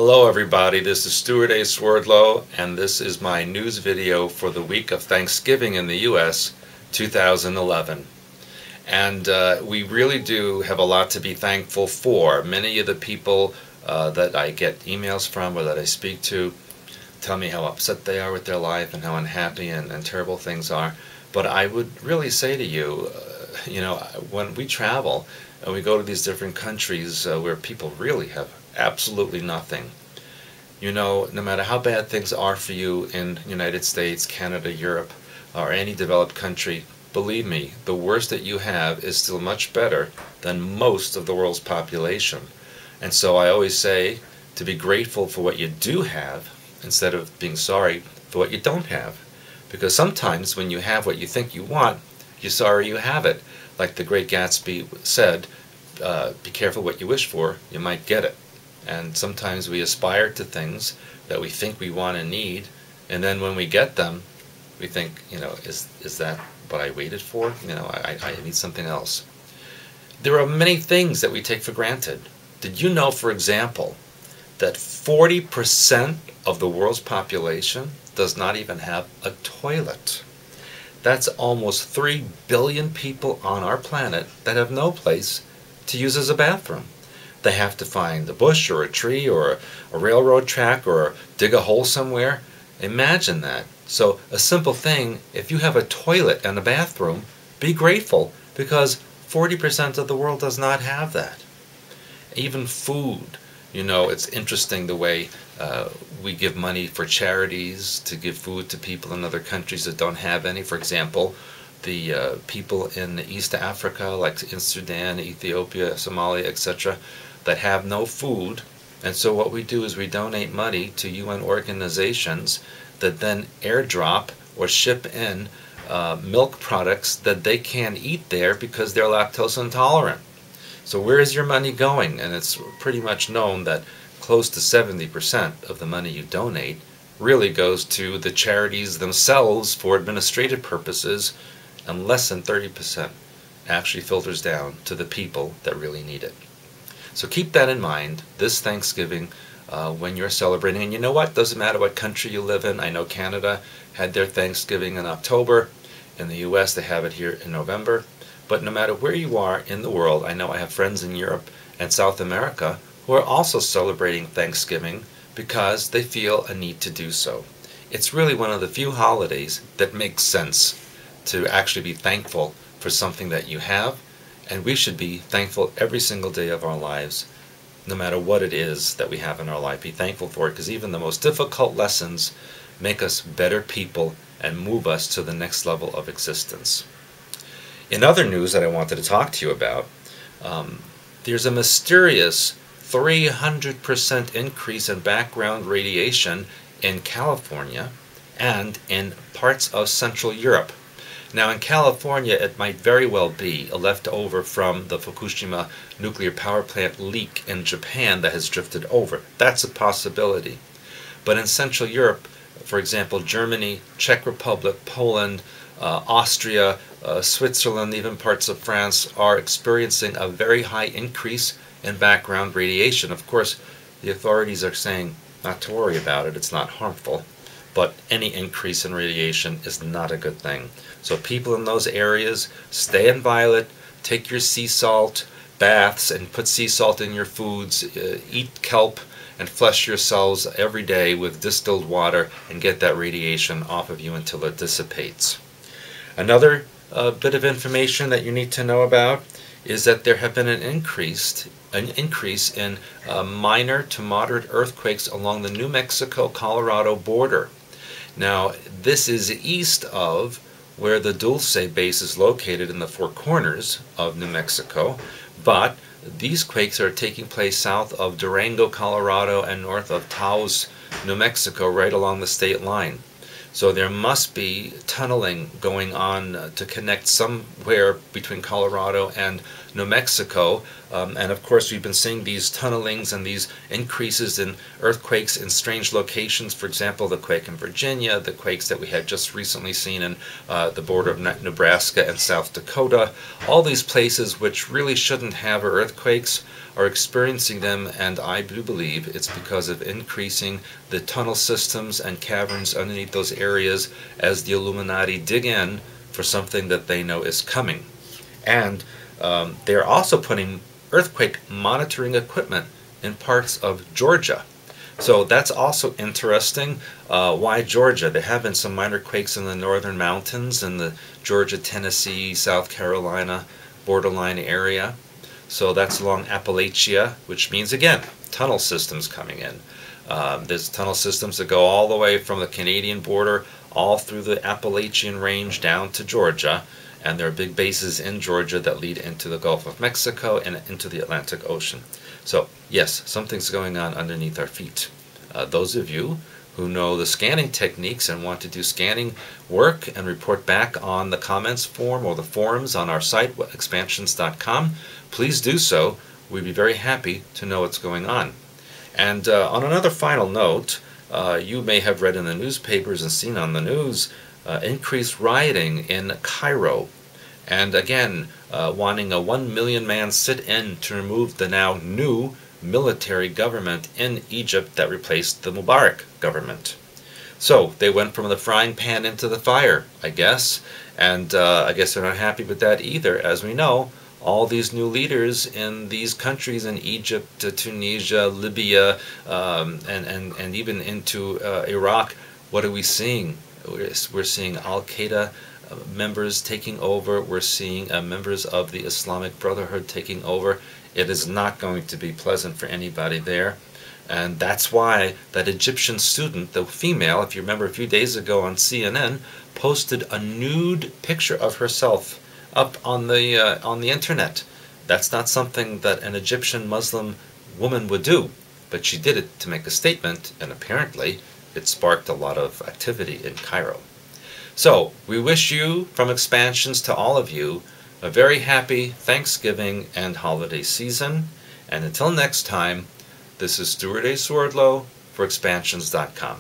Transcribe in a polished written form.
Hello everybody, this is Stewart A. Swerdlow, and this is my news video for the week of Thanksgiving in the U.S. 2011. And we really do have a lot to be thankful for. Many of the people that I get emails from or that I speak to tell me how upset they are with their life and how unhappy and terrible things are. But I would really say to you, when we travel and we go to these different countries where people really have absolutely nothing, no matter how bad things are for you in the United States, Canada, Europe, or any developed country, believe me, the worst that you have is still much better than most of the world's population. And so I always say to be grateful for what you do have instead of being sorry for what you don't have. Because sometimes when you have what you think you want, you're sorry you have it. Like the great Gatsby said, be careful what you wish for, you might get it. And sometimes we aspire to things that we think we want and need, and then when we get them, we think, is that what I waited for? I need something else. There are many things that we take for granted. Did you know, for example, that 40% of the world's population does not even have a toilet? That's almost 3 billion people on our planet that have no place to use as a bathroom. They have to find a bush or a tree or a railroad track or dig a hole somewhere. Imagine that. So a simple thing, if you have a toilet and a bathroom, be grateful, because 40% of the world does not have that. Even food. It's interesting the way we give money for charities to give food to people in other countries that don't have any. For example, the people in East Africa, like in Sudan, Ethiopia, Somalia, etc., that have no food. And so what we do is we donate money to UN organizations that then airdrop or ship in milk products that they can't eat there because they're lactose intolerant. So where is your money going? And it's pretty much known that close to 70% of the money you donate really goes to the charities themselves for administrative purposes, and less than 30% actually filters down to the people that really need it. So keep that in mind this Thanksgiving when you're celebrating. And you know what? Doesn't matter what country you live in. I know Canada had their Thanksgiving in October. In the U.S. they have it here in November. But no matter where you are in the world, I know I have friends in Europe and South America who are also celebrating Thanksgiving because they feel a need to do so. It's really one of the few holidays that makes sense to actually be thankful for something that you have. And we should be thankful every single day of our lives, no matter what it is that we have in our life. Be thankful for it, because even the most difficult lessons make us better people and move us to the next level of existence. In other news that I wanted to talk to you about, there's a mysterious 300% increase in background radiation in California and in parts of Central Europe. Now in California, it might very well be a leftover from the Fukushima nuclear power plant leak in Japan that has drifted over. That's a possibility. But in Central Europe, for example, Germany, Czech Republic, Poland, Austria, Switzerland, even parts of France are experiencing a very high increase in background radiation. Of course, the authorities are saying not to worry about it, it's not harmful. But any increase in radiation is not a good thing. So people in those areas, stay inviolate, take your sea salt baths and put sea salt in your foods, eat kelp and flush yourselves every day with distilled water and get that radiation off of you until it dissipates. Another bit of information that you need to know about is that there have been an increase in minor to moderate earthquakes along the New Mexico-Colorado border. Now, this is east of where the Dulce base is located in the Four Corners of New Mexico, but these quakes are taking place south of Durango, Colorado, and north of Taos, New Mexico, right along the state line. So there must be tunneling going on to connect somewhere between Colorado and New Mexico. And of course, we've been seeing these tunnelings and these increases in earthquakes in strange locations. For example, the quake in Virginia, the quakes that we had just recently seen in the border of Nebraska and South Dakota. All these places which really shouldn't have earthquakes are experiencing them, and I do believe it's because of increasing the tunnel systems and caverns underneath those areas as the Illuminati dig in for something that they know is coming. And they're also putting earthquake monitoring equipment in parts of Georgia. So that's also interesting. Why Georgia? There have been some minor quakes in the northern mountains in the Georgia, Tennessee, South Carolina borderline area. So that's along Appalachia, which means, again, tunnel systems coming in. There's tunnel systems that go all the way from the Canadian border all through the Appalachian Range down to Georgia. And there are big bases in Georgia that lead into the Gulf of Mexico and into the Atlantic Ocean. So, yes, something's going on underneath our feet. Those of you who know the scanning techniques and want to do scanning work and report back on the comments form or the forums on our site, expansions.com, please do so. We'd be very happy to know what's going on. And on another final note, you may have read in the newspapers and seen on the news increased rioting in Cairo. And again, wanting a 1 million man sit-in to remove the now new military government in Egypt that replaced the Mubarak government. So they went from the frying pan into the fire, I guess. And I guess they're not happy with that either. As we know, all these new leaders in these countries, in Egypt, Tunisia, Libya, and even into Iraq, what are we seeing? We're seeing Al-Qaeda members taking over. We're seeing members of the Islamic Brotherhood taking over. It is not going to be pleasant for anybody there. And that's why that Egyptian student, the female, if you remember a few days ago on CNN, posted a nude picture of herself up on the internet. That's not something that an Egyptian Muslim woman would do, but she did it to make a statement, and apparently it sparked a lot of activity in Cairo. So we wish you, from Expansions to all of you, a very happy Thanksgiving and holiday season. And until next time, this is Stewart A. Swerdlow for Expansions.com.